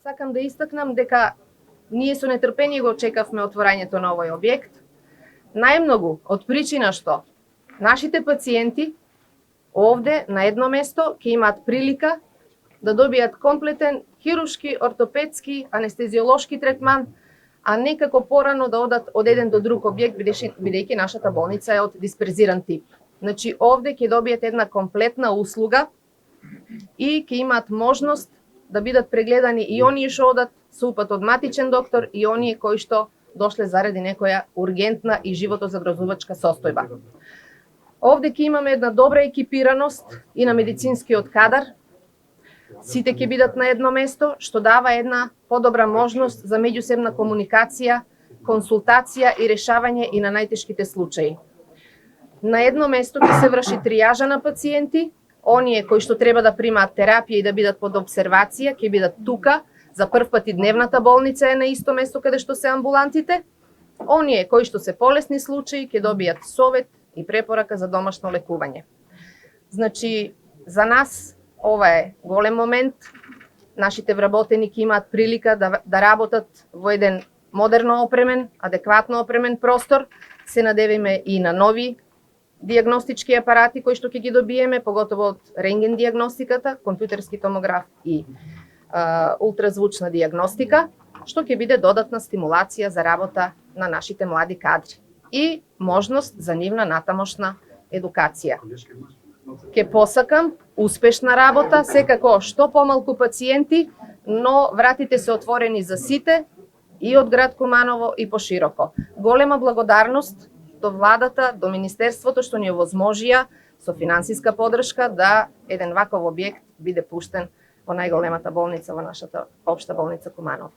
Сакам да истакнам дека ние со нетрпение го очекавме отворањето на овој објект. Најмногу од причина што нашите пациенти овде на едно место ќе имаат прилика да добијат комплетен хируршки, ортопедски, анестезиолошки третман, а не како порано да одат од еден до друг објект, бидејќи нашата болница е од дисперзиран тип. Значи, овде ќе добијат една комплетна услуга и ќе имаат можност да бидат прегледани и оние што одат со упат од матичен доктор и оние кои што дошле заради некоја ургентна и животозагрозувачка состојба. Овде ќе имаме една добра екипираност и на медицинскиот кадар. Сите ќе бидат на едно место, што дава една подобра можност за меѓусебна комуникација, консултација и решавање и на најтешките случаи. На едно место ќе се врши тријажа на пациенти, оние кои што треба да примаат терапија и да бидат под обсервација, ќе бидат тука. За прв пат и дневната болница е на исто место каде што се амбулантите. Оние кои што се полесни случаи ќе добијат совет и препорака за домашно лекување. Значи, за нас ова е голем момент. Нашите вработени ќе имаат прилика да работат во еден модерно опремен, адекватно опремен простор. Се надевиме и на нови дијагностички апарати кои што ќе ги добиеме, поготово од рентген дијагностиката, компјутерски томограф и ултразвучна дијагностика, што ќе биде додатна стимулација за работа на нашите млади кадри и можност за нивна натамошна едукација. Ке посакам успешна работа, секако што помалку пациенти, но вратите се отворени за сите и од град Куманово и пошироко. Голема благодарност до владата, до министерството што ни овозможија со финансиска подршка да еден ваков објект биде пуштен во најголемата болница во нашата општа болница Куманово.